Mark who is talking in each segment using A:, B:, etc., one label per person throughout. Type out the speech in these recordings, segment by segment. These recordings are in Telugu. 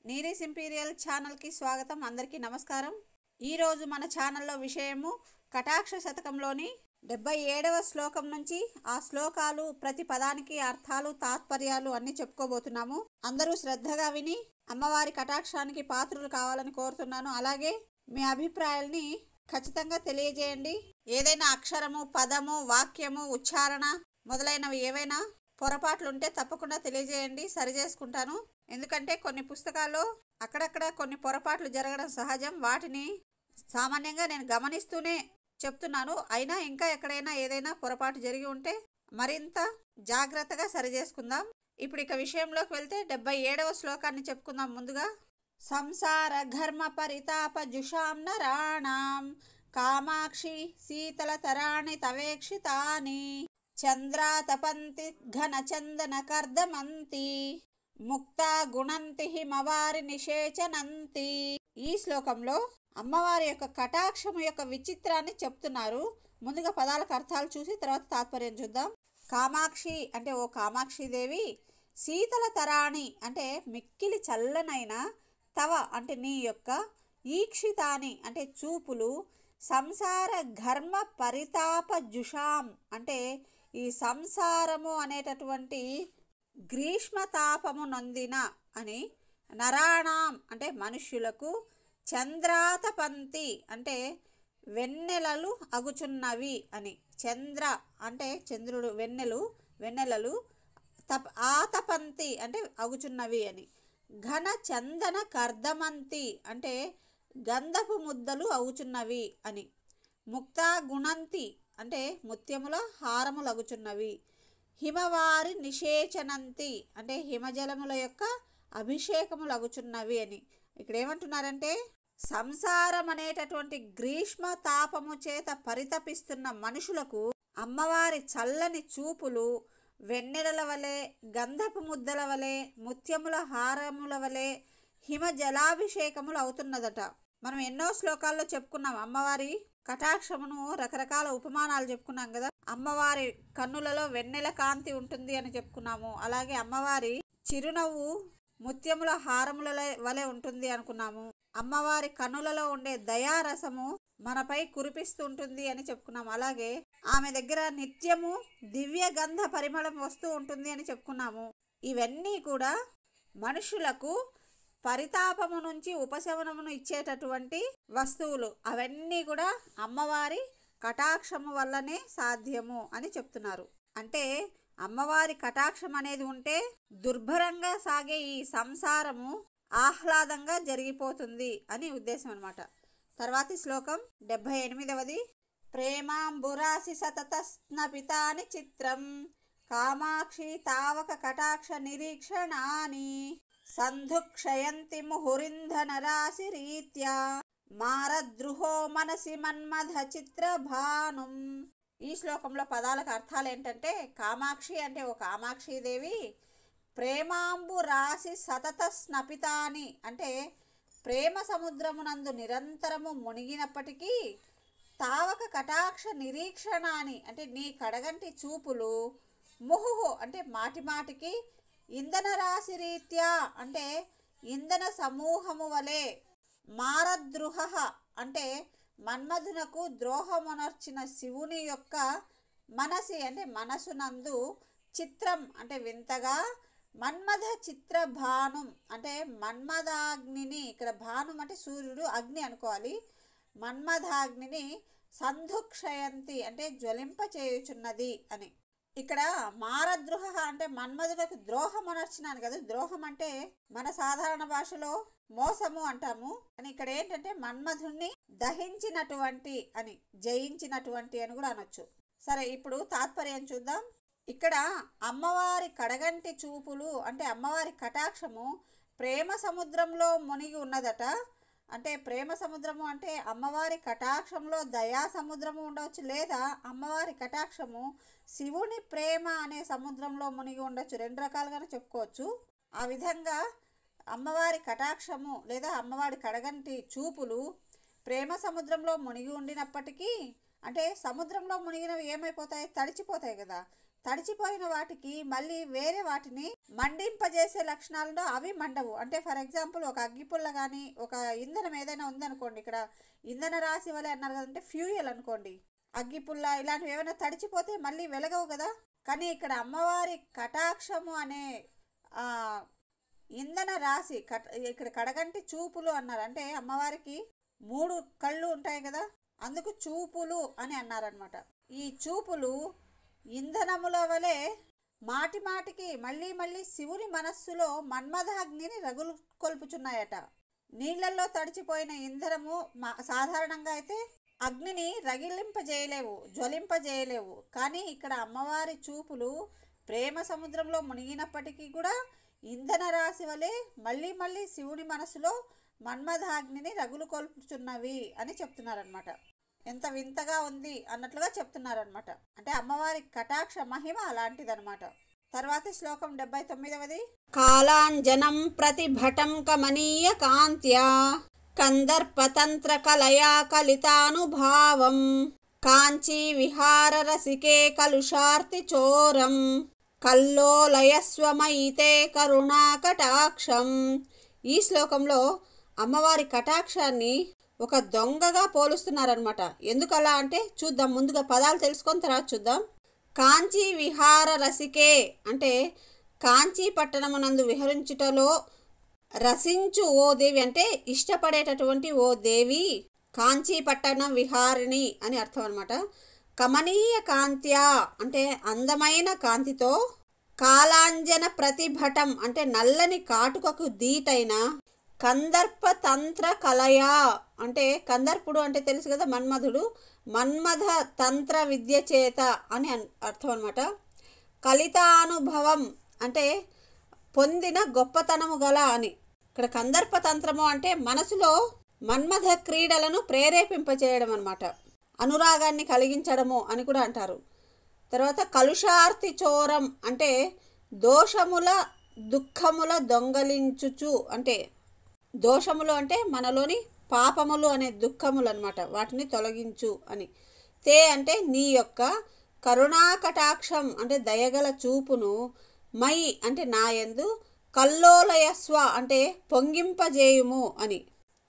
A: నీరీస్ ఇంపీరియల్ ఛానల్కి స్వాగతం. అందరికీ నమస్కారం. ఈరోజు మన ఛానల్లో విషయము కటాక్ష శతకంలోని 77వ శ్లోకం నుంచి ఆ శ్లోకాలు ప్రతి పదానికి అర్థాలు తాత్పర్యాలు అన్నీ చెప్పుకోబోతున్నాము. అందరూ శ్రద్ధగా విని అమ్మవారి కటాక్షానికి పాత్రులు కావాలని కోరుతున్నాను. అలాగే మీ అభిప్రాయాల్ని ఖచ్చితంగా తెలియజేయండి. ఏదైనా అక్షరము, పదము, వాక్యము, ఉచ్చారణ మొదలైనవి ఏవైనా పొరపాట్లు ఉంటే తప్పకుండా తెలియజేయండి, సరి చేసుకుంటాను. ఎందుకంటే కొన్ని పుస్తకాల్లో అక్కడక్కడ కొన్ని పొరపాట్లు జరగడం సహజం. వాటిని సామాన్యంగా నేను గమనిస్తూనే చెప్తున్నాను. అయినా ఇంకా ఎక్కడైనా ఏదైనా పొరపాటు జరిగి ఉంటే మరింత జాగ్రత్తగా సరి చేసుకుందాం. ఇప్పుడు ఇక విషయంలోకి వెళ్తే 77వ శ్లోకాన్ని చెప్పుకుందాం. ముందుగా సంసార ఘర్మ పరితాప జుషాం నరాణాం కామాక్షి శీతల తరాణి తవేక్షితాని చంద్రాతపంతి ఘన చందన కర్దమంతి ముక్తా గుణంతి హిమవారి నిషేచనంతి. ఈ శ్లోకంలో అమ్మవారి యొక్క కటాక్షము యొక్క విచిత్రాన్ని చెప్తున్నారు. ముందుగా పదాలకు అర్థాలు చూసి తర్వాత తాత్పర్యం చూద్దాం. కామాక్షి అంటే ఓ కామాక్షిదేవి, శీతల తరాణి అంటే మిక్కిలి చల్లనైన, తవ అంటే నీ యొక్క, ఈక్షితాని అంటే చూపులు, సంసార ఘర్మ పరితాప జుషాం అంటే ఈ సంసారము అనేటటువంటి గ్రీష్మ తాపము నొందిన అని, నరాణాం అంటే మనుష్యులకు, చంద్రాతపంతి అంటే వెన్నెలలు అగుచున్నవి అని, చంద్ర అంటే చంద్రుడు, వెన్నెలలు ఆతపంతి అంటే అగుచున్నవి అని, ఘన చందన కర్దమంతి అంటే గంధపు ముద్దలు అగుచున్నవి అని, ముక్తా గుణంతి అంటే ముత్యముల హారములు అగుచున్నవి, హిమవారి నిషేచనంతి అంటే హిమజలముల యొక్క అభిషేకములు అగుచున్నవి అని. ఇక్కడ ఏమంటున్నారంటే సంసారం అనేటటువంటి గ్రీష్మ తాపము చేత పరితపిస్తున్న మనుషులకు అమ్మవారి చల్లని చూపులు వెన్నెలల వలె, గంధపు ముద్దల వలె, ముత్యముల హారముల వలె హిమజలాభిషేకములు అవుతున్నదట. మనం ఎన్నో శ్లోకాల్లో చెప్పుకున్నాం అమ్మవారి కటాక్షమును, రకరకాల ఉపమానాలు చెప్పుకున్నాం కదా. అమ్మవారి కన్నులలో వెన్నెల కాంతి ఉంటుంది అని చెప్పుకున్నాము. అలాగే అమ్మవారి చిరునవ్వు ముత్యముల హారముల వలె ఉంటుంది అనుకున్నాము. అమ్మవారి కన్నులలో ఉండే దయారసము మనపై కురిపిస్తూ ఉంటుంది అని చెప్పుకున్నాము. అలాగే ఆమె దగ్గర నిత్యము దివ్య గంధ పరిమళం వస్తూ ఉంటుంది అని చెప్పుకున్నాము. ఇవన్నీ కూడా మనుషులకు పరితాపము నుంచి ఉపశమనమును ఇచ్చేటటువంటి వస్తువులు. అవన్నీ కూడా అమ్మవారి కటాక్షము వల్లనే సాధ్యము అని చెప్తున్నారు. అంటే అమ్మవారి కటాక్షం అనేది ఉంటే దుర్భరంగా సాగే ఈ సంసారము ఆహ్లాదంగా జరిగిపోతుంది అని ఉద్దేశం అన్నమాట. తర్వాతి శ్లోకం 78వది. ప్రేమాంబురాసి సతత స్నపితాని చిత్రం కామాక్షి తావక కటాక్ష నిరీక్షణాని సంధుక్షయంతి ముహురింధన రాశి రీత్యా మారద్రుహో మనసి మన్మథ చిత్ర భానుం. ఈ శ్లోకంలో పదాలకు అర్థాలు ఏంటంటే, కామాక్షి అంటే ఓ కామాక్షిదేవి, ప్రేమాంబు రాశి సతత స్నపితాని అంటే ప్రేమ సముద్రమునందు నిరంతరము మునిగినప్పటికీ, తావక కటాక్ష నిరీక్షణాని అంటే నీ కడగంటి చూపులు, ముహుహు అంటే మాటిమాటికి, ఇంధన రాశి రీత్యా అంటే ఇంధన సమూహము వలె, మారద్రుహ అంటే మన్మధునకు ద్రోహమునర్చిన శివుని యొక్క మనసి అంటే మనసునందు, చిత్రం అంటే వింతగా, మన్మథ చిత్ర భానుం అంటే మన్మథాగ్నిని, ఇక్కడ భానుం అంటే సూర్యుడు, అగ్ని అనుకోవాలి, మన్మథాగ్నిని సంధుక్షయంతి అంటే జ్వలింపచేయుచున్నది అని. ఇక్కడ మారద్రుహ అంటే మన్మధులకు ద్రోహం అనర్చినాను కదా. ద్రోహం అంటే మన సాధారణ భాషలో మోసము అంటాము, అని ఇక్కడ ఏంటంటే మన్మధుణ్ణి దహించినటువంటి అని, జయించినటువంటి అని కూడా అనొచ్చు. సరే, ఇప్పుడు తాత్పర్యం చూద్దాం. ఇక్కడ అమ్మవారి కడగంటి చూపులు అంటే అమ్మవారి కటాక్షము ప్రేమ సముద్రంలో మునిగి ఉన్నదట. అంటే ప్రేమ సముద్రము అంటే అమ్మవారి కటాక్షంలో దయా సముద్రము ఉండవచ్చు, లేదా అమ్మవారి కటాక్షము శివుని ప్రేమ అనే సముద్రంలో మునిగి ఉండొచ్చు. రెండు రకాలుగానే చెప్పుకోవచ్చు. ఆ విధంగా అమ్మవారి కటాక్షము లేదా అమ్మవారి కడగంటి చూపులు ప్రేమ సముద్రంలో మునిగి ఉండినప్పటికీ, అంటే సముద్రంలో మునిగినవి ఏమైపోతాయి, తడిచిపోతాయి కదా. తడిచిపోయిన వాటికి మళ్ళీ వేరే వాటిని మండింపజేసే లక్షణాలను అవి మండవు. అంటే ఫర్ ఎగ్జాంపుల్ ఒక అగ్గిపుల్ల కానీ ఒక ఇంధనం ఏదైనా ఉందనుకోండి, ఇక్కడ ఇంధన రాశి వలె అన్నారు కదంటే ఫ్యూయల్ అనుకోండి, అగ్గిపుల్ల ఇలాంటివి ఏమైనా తడిచిపోతే మళ్ళీ వెలగవు కదా. కానీ ఇక్కడ అమ్మవారి కటాక్షము అనే ఇంధన రాశి ఇక్కడ కడగంటి చూపులు అన్నారు. అంటే అమ్మవారికి 3 కళ్ళు ఉంటాయి కదా, అందుకు చూపులు అని అన్నారనమాట. ఈ చూపులు ఇంధనముల వలె మాటి మాటికి మళ్ళీ మళ్ళీ శివుని మనస్సులో మన్మథాగ్నిని రగులు కొల్పుచున్నాయట. నీళ్లలో తడిచిపోయిన ఇంధనము సాధారణంగా అయితే అగ్నిని రగిలింపజేయలేవు, జ్వలింపజేయలేవు. కానీ ఇక్కడ అమ్మవారి చూపులు ప్రేమ సముద్రంలో మునిగినప్పటికీ కూడా ఇంధన రాశి వలె మళ్ళీ మళ్ళీ శివుని మనసులో మన్మథాగ్నిని రగులు కొల్పుచున్నవి అని చెప్తున్నారనమాట. ఎంత వింతగా ఉంది అన్నట్లుగా చెప్తున్నారనమాట. అంటే అమ్మవారి కటాక్ష మహిమ అలాంటిదనమాట. తర్వాతి శ్లోకం 79వ. కాలాంజనం ప్రతిభటం కమనీయ కాంత్యా కందర్పతంత్ర కలయా కలితానుభావం కాంచీ విహార రసికే కలుషార్తి చోరం కల్లోలయస్వమయితే కరుణా కటాక్షం. ఈ శ్లోకంలో అమ్మవారి కటాక్షాన్ని ఒక దొంగగా పోలుస్తున్నారనమాట. ఎందుకలా అంటే చూద్దాం. ముందుగా పదాలు తెలుసుకొని తర్వాత చూద్దాం. కాంచీ విహార రసికే అంటే కాంచీ పట్టణమునందు విహరించుటలో రసించు ఓ దేవి, అంటే ఇష్టపడేటటువంటి ఓ దేవి, కాంచీ పట్టణ విహారిణి అని అర్థం అనమాట. కమనీయ కాంత్యా అంటే అందమైన కాంతితో, కాలాంజన ప్రతిభటం అంటే నల్లని కాటుకకు దీటైన, కందర్ప తంత్ర కలయా అంటే కందర్పుడు అంటే తెలుసు కదా మన్మధుడు, మన్మథ తంత్ర విద్య చేత అని అర్థం అనమాట. కలితానుభవం అంటే పొందిన గొప్పతనము గల అని. ఇక్కడ కందర్ప తంత్రము అంటే మనసులో మన్మథ క్రీడలను ప్రేరేపింపచేయడం అనమాట, అనురాగాన్ని కలిగించడము అని కూడా అంటారు. తర్వాత కలుషార్తి చోరం అంటే దోషముల దుఃఖముల దొంగలించుచు, అంటే దోషములు అంటే మనలోని పాపములు అనే దుఃఖములు అనమాట, వాటిని తొలగించు అని. తే అంటే నీ యొక్క, కరుణా కటాక్షం అంటే దయగల చూపును, మై అంటే నాయందు, కల్లోలయస్వ అంటే పొంగింపజేయుము అని,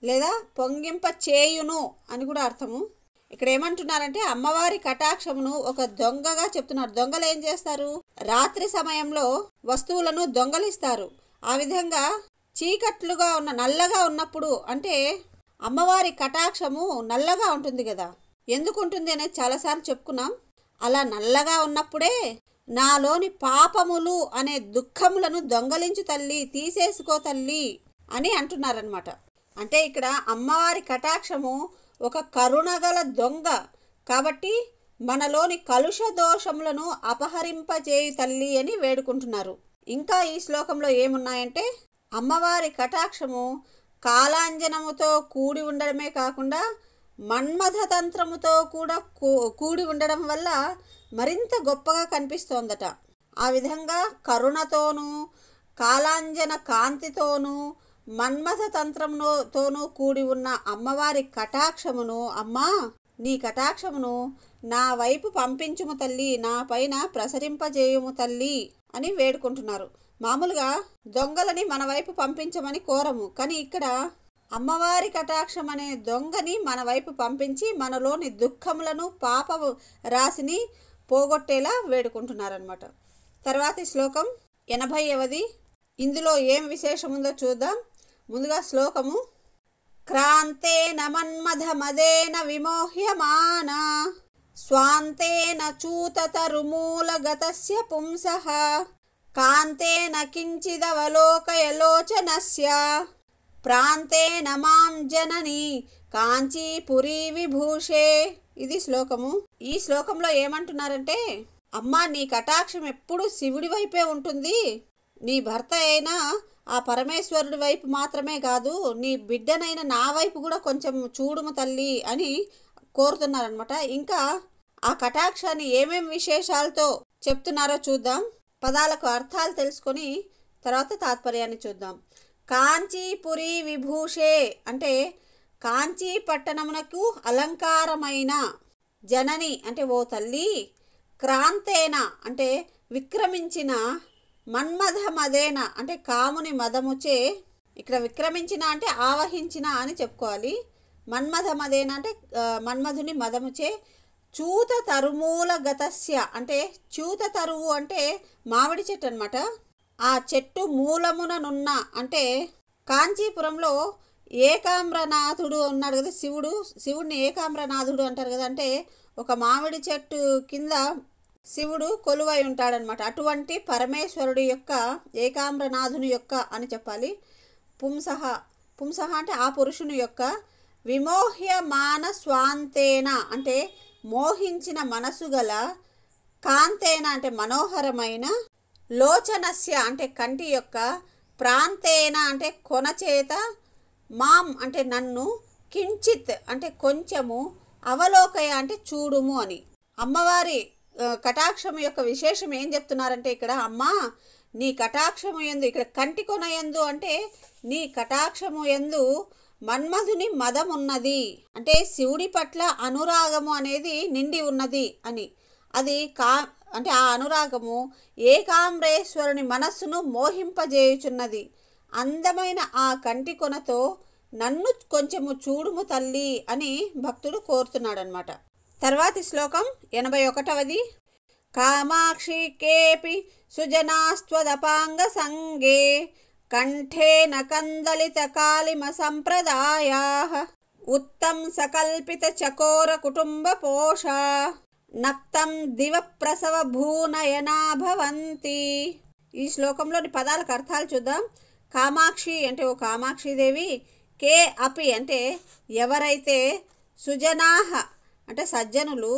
A: లేదా పొంగింప చేయును అని కూడా అర్థము. ఇక్కడ ఏమంటున్నారంటే అమ్మవారి కటాక్షమును ఒక దొంగగా చెప్తున్నారు. దొంగలు ఏం చేస్తారు? రాత్రి సమయంలో వస్తువులను దొంగలిస్తారు. ఆ విధంగా చీకట్లుగా ఉన్న నల్లగా ఉన్నప్పుడు, అంటే అమ్మవారి కటాక్షము నల్లగా ఉంటుంది కదా, ఎందుకు ఉంటుంది అనేది చాలాసార్లు చెప్పుకున్నాం. అలా నల్లగా ఉన్నప్పుడే నాలోని పాపములు అనే దుఃఖములను దొంగలించు తల్లి, తీసేసుకో తల్లి అని అంటున్నారనమాట. అంటే ఇక్కడ అమ్మవారి కటాక్షము ఒక కరుణగల దొంగ కాబట్టి మనలోని కలుష దోషములను అపహరింపజేయు తల్లి అని వేడుకుంటున్నారు. ఇంకా ఈ శ్లోకంలో ఏమున్నాయంటే అమ్మవారి కటాక్షము కాలాంజనముతో కూడి ఉండడమే కాకుండా మన్మథ తంత్రముతో కూడా కూడి ఉండడం వల్ల మరింత గొప్పగా కనిపిస్తోందట. ఆ విధంగా కరుణతోనూ కాలాంజన కాంతితోనూ మన్మథ తంత్రముతోనూ కూడి ఉన్న అమ్మవారి కటాక్షమును, అమ్మా నీ కటాక్షమును నా వైపు పంపించుము తల్లి, నా పైన ప్రసరింపజేయుము తల్లి అని వేడుకుంటున్నారు. మామూలుగా దొంగలని మన వైపు పంపించమని కోరము, కానీ ఇక్కడ అమ్మవారి కటాక్షం అనే దొంగని మన వైపు పంపించి మనలోని దుఃఖములను పాప రాశిని పోగొట్టేలా వేడుకుంటున్నారనమాట. తర్వాతి శ్లోకం 80వ. ఇందులో ఏం విశేషం ఉందో చూద్దాం. ముందుగా శ్లోకము క్రాంతేన మన్మథమదేన విమోహ్యమాన స్వాంతేన చూతతరుమూలగతస్య పుంసః కాంతేన కించిదవలోకయలోచనస్య ప్రాంతేన మాం జనని కాంచీపురీ విభూషే. ఇది శ్లోకము. ఈ శ్లోకంలో ఏమంటున్నారంటే అమ్మా నీ కటాక్షం ఎప్పుడు శివుడి వైపే ఉంటుంది, నీ భర్త అయినా ఆ పరమేశ్వరుడి వైపు మాత్రమే కాదు, నీ బిడ్డనైనా నా వైపు కూడా కొంచెం చూడుము తల్లి అని కోరుతున్నారనమాట. ఇంకా ఆ కటాక్షాన్ని ఏమేం విశేషాలతో చెప్తున్నారో చూద్దాం. పదాలకు అర్థాలు తెలుసుకొని తర్వాత తాత్పర్యాన్ని చూద్దాం. కాంచీపురీ విభూషే అంటే కాంచీ పట్టణమునకు అలంకారమైన, జనని అంటే ఓ తల్లి, క్రాంతేన అంటే విక్రమించిన, మన్మథ మదేన అంటే కాముని మదముచే, ఇక్కడ విక్రమించిన అంటే ఆవహించిన అని చెప్పుకోవాలి. మన్మథ మదేన అంటే మన్మధుని మదముచే, చూత తరుమూల గతస్య అంటే చూత తరువు అంటే మామిడి చెట్టు అనమాట. ఆ చెట్టు మూలముననున్న అంటే కాంచీపురంలో ఏకామ్రనాథుడు ఉన్నాడు కదా శివుడిని ఏకామ్రనాథుడు అంటారు కదా. అంటే ఒక మామిడి చెట్టు కింద శివుడు కొలువై ఉంటాడనమాట. అటువంటి పరమేశ్వరుడి యొక్క ఏకామ్రనాథుని యొక్క అని చెప్పాలి. పుంసహ అంటే ఆ పురుషుని యొక్క విమోహ్యమాన స్వాంతేన అంటే మోహించిన మనసు గల, కాంతేన అంటే మనోహరమైన, లోచనస్య అంటే కంటి యొక్క, ప్రాంతేన అంటే కొనచేత, మాం అంటే నన్ను, కించిత్ అంటే కొంచెము, అవలోకయ అంటే చూడుము అని. అమ్మవారి కటాక్షం యొక్క విశేషం ఏం చెప్తున్నారంటే ఇక్కడ, అమ్మా నీ కటాక్షము యందు, ఇక్కడ కంటి కొన యందు అంటే నీ కటాక్షము యందు మన్మధుని మదం ఉన్నది అంటే శివుడి పట్ల అనురాగము అనేది నిండి ఉన్నది అని. అది అంటే ఆ అనురాగము ఏకామ్రేశ్వరుని మనస్సును మోహింపజేయుచున్నది. అందమైన ఆ కంటి కొనతో నన్ను కొంచెము చూడుము తల్లి అని భక్తుడు కోరుతున్నాడు అనమాట. తర్వాతి శ్లోకం 81. కామాక్షి కేపి సుజనాస్త్వదపాంగ సంగే కంఠేన కందలిత కాళిమ సంప్రదాయాః ఉత్తం సకల్పిత చకోర కుటుంబ పోష నక్తం దివ ప్రసవ భూనయనా భవంతి. ఈ శ్లోకంలోని పదాలకు అర్థాలు చూద్దాం. కామాక్షి అంటే ఓ కామాక్షిదేవి, కే అపి అంటే ఎవరైతే, సుజనాహ అంటే సజ్జనులు,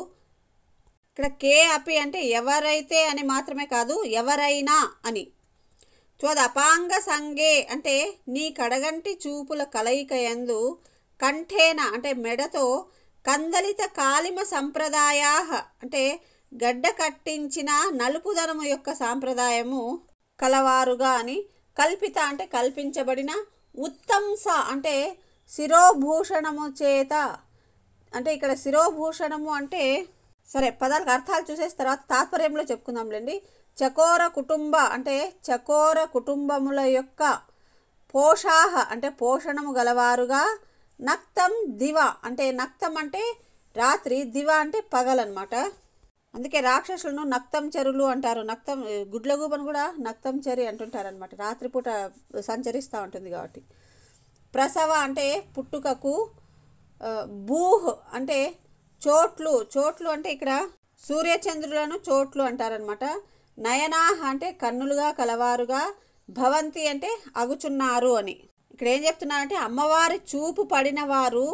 A: ఇక్కడ కే అపి అంటే ఎవరైతే అని మాత్రమే కాదు, ఎవరైనా అని. త్వదపాంగ సంగే అంటే నీ కడగంటి చూపుల కలయిక యందు, కంఠేన అంటే మెడతో, కందలిత కాళిమ సంప్రదాయా అంటే గడ్డ కట్టించిన నలుపుదనము యొక్క సాంప్రదాయము కలవారుగా అని. కల్పిత అంటే కల్పించబడిన, ఉత్తంస అంటే శిరోభూషణము చేత అంటే ఇక్కడ శిరోభూషణము అంటే సరే పదాలకు అర్థాలు చూసేసిన తర్వాత తాత్పర్యంలో చెప్పుకుందాంలేండి. చకోర కుటుంబ అంటే చకోర కుటుంబముల యొక్క, పోషాహ అంటే పోషణము గలవారుగా, నక్తం దివ అంటే నక్తం అంటే రాత్రి, దివ అంటే పగలన్నమాట. అందుకే రాక్షసులను నక్తం చెరులు అంటారు. నక్తం గుడ్లగూబను కూడా నక్తం చెరి అంటుంటారనమాట, రాత్రిపూట సంచరిస్తూ ఉంటుంది కాబట్టి. ప్రసవ అంటే పుట్టుకకు, భూహ్ అంటే చోట్లు అంటే ఇక్కడ సూర్యచంద్రులను చోట్లు అంటారనమాట. నయనాహ అంటే కన్నులుగా కలవారుగా, భవంతి అంటే అగుచున్నారు అని. ఇక్కడ ఏం చెప్తున్నారంటే అమ్మవారి చూపు పడిన వారు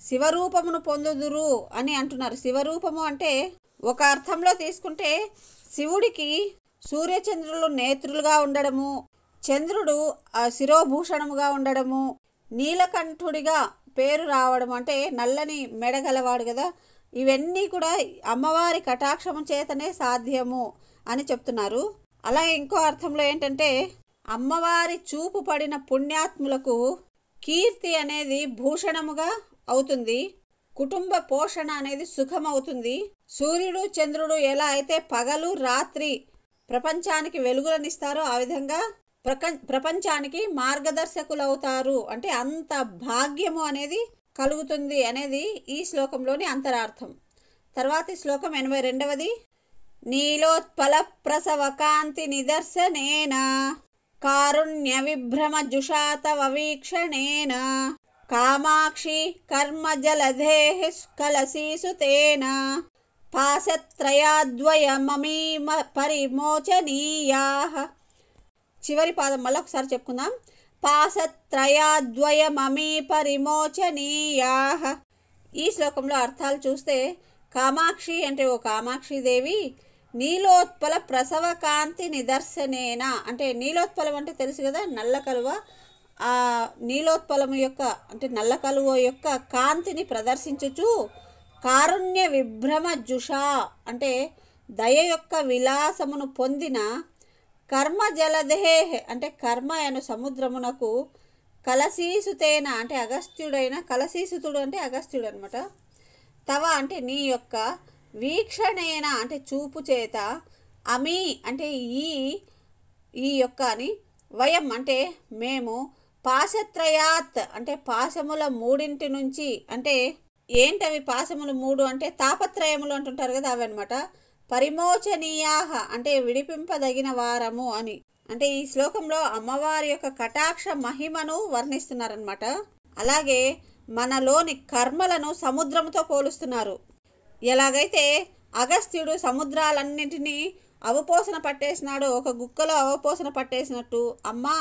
A: శివరూపమును పొందుదురు అని అంటున్నారు. శివరూపము అంటే ఒక అర్థంలో తీసుకుంటే శివుడికి సూర్యచంద్రులు నేత్రులుగా ఉండడము, చంద్రుడు శిరోభూషణముగా ఉండడము, నీలకంఠుడిగా పేరు రావడం అంటే నల్లని మెడగలవాడు కదా, ఇవన్నీ కూడా అమ్మవారి కటాక్షము చేతనే సాధ్యము అని చెప్తున్నారు. అలాగే ఇంకో అర్థంలో ఏంటంటే అమ్మవారి చూపు పడిన పుణ్యాత్ములకు కీర్తి అనేది భూషణముగా అవుతుంది, కుటుంబ పోషణ అనేది సుఖం అవుతుంది. సూర్యుడు చంద్రుడు ఎలా అయితే పగలు రాత్రి ప్రపంచానికి వెలుగులనిస్తారో ఆ విధంగా ప్రపంచానికి మార్గదర్శకులు అవుతారు అంటే అంత భాగ్యము అనేది కలుగుతుంది అనేది ఈ శ్లోకంలోని అంతరార్థం. తర్వాతి శ్లోకం 82. నీలోత్పల ప్రసవ కాంతి నిదర్శనేన కారుణ్య విభ్రమ జుషాతవ వీక్షణేన కామాక్షి కర్మ జలధేః కలశీసుతేన పాశత్రయాద్వయ మమీమ పరిమోచనీయాః. చివరి పాదం మళ్ళీ ఒకసారి చెప్పుకుందాం. పాశత్రయాద్వయ మమీ పరిమోచనీయాః. ఈ శ్లోకంలో అర్థాలు చూస్తే కామాక్షి అంటే ఓ కామాక్షిదేవి, నీలోత్పల ప్రసవ కాంతి నిదర్శనేన అంటే నీలోత్పలం అంటే తెలుసు కదా నల్ల కలువ, ఆ నీలోత్పలము యొక్క అంటే నల్ల కలువ యొక్క కాంతిని ప్రదర్శించుచు, కారుణ్య విభ్రమ జుషా అంటే దయ యొక్క విలాసమును పొందిన, కర్మ జలధే అంటే కర్మ అను సముద్రమునకు, కలశీసుతేన అంటే అగస్త్యుడైన, కలశీసుతుడు అంటే అగస్త్యుడు అనమాట, తవ అంటే నీ యొక్క వీక్షణేన అంటే చూపు చేత, అమి అంటే ఈ యొక్క అని, వయం అంటే మేము, పాశత్రయాత్ అంటే పాశముల మూడింటి నుంచి, అంటే ఏంటవి పాశములు మూడు అంటే తాపత్రయములు అంటుంటారు కదా అవి అనమాట. పరిమోచనీయాహ అంటే విడిపింపదగిన వారము అని. అంటే ఈ శ్లోకంలో అమ్మవారి యొక్క కటాక్ష మహిమను వర్ణిస్తున్నారనమాట. అలాగే మనలోని కర్మలను సముద్రంతో పోలుస్తున్నారు. ఎలాగైతే అగస్త్యుడు సముద్రాలన్నింటినీ అవపోసన పట్టేసినాడు, ఒక గుక్కలో అవపోసన పట్టేసినట్టు, అమ్మా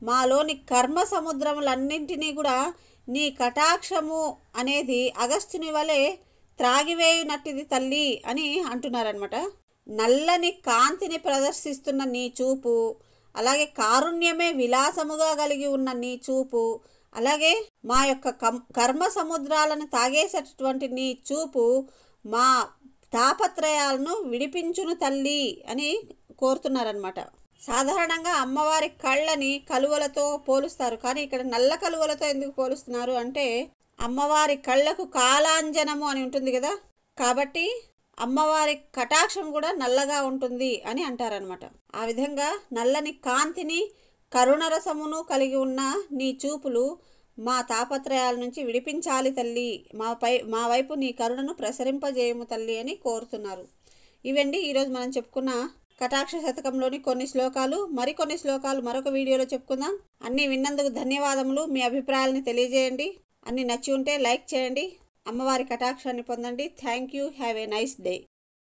A: మాలోని కర్మ సముద్రములన్నింటినీ కూడా నీ కటాక్షము అనేది అగస్త్యుని వలె త్రాగివేయునట్టిది తల్లి అని అంటున్నారనమాట. నల్లని కాంతిని ప్రదర్శిస్తున్న నీ చూపు, అలాగే కారుణ్యమే విలాసముగా కలిగి ఉన్న నీ చూపు, అలాగే మా యొక్క కర్మ సముద్రాలను తాగేసేటటువంటి నీ చూపు మా తాపత్రయాలను విడిపించును తల్లి అని కోరుతున్నారనమాట. సాధారణంగా అమ్మవారి కళ్ళని కలువలతో పోలుస్తారు, కానీ ఇక్కడ నల్ల కలువలతో ఎందుకు పోలుస్తున్నారు అంటే అమ్మవారి కళ్ళకు కాలాంజనము అని ఉంటుంది కదా, కాబట్టి అమ్మవారి కటాక్షం కూడా నల్లగా ఉంటుంది అని అంటారనమాట. ఆ విధంగా నల్లని కాంతిని కరుణరసమును కలిగి ఉన్న నీ చూపులు మా తాపత్రయాల నుంచి విడిపించాలి తల్లి, మా వైపు నీ కరుణను ప్రసరింపజేయము తల్లి అని కోరుతున్నారు. ఇవండి ఈరోజు మనం చెప్పుకున్న కటాక్ష శతకంలోని కొన్ని శ్లోకాలు. మరికొన్ని శ్లోకాలు మరొక వీడియోలో చెప్పుకుందాం. అన్నీ విన్నందుకు ధన్యవాదములు. మీ అభిప్రాయాలని తెలియజేయండి. అన్నీ నచ్చి ఉంటే లైక్ చేయండి. అమ్మవారి కటాక్షాన్ని పొందండి. Thank you. Have a nice day.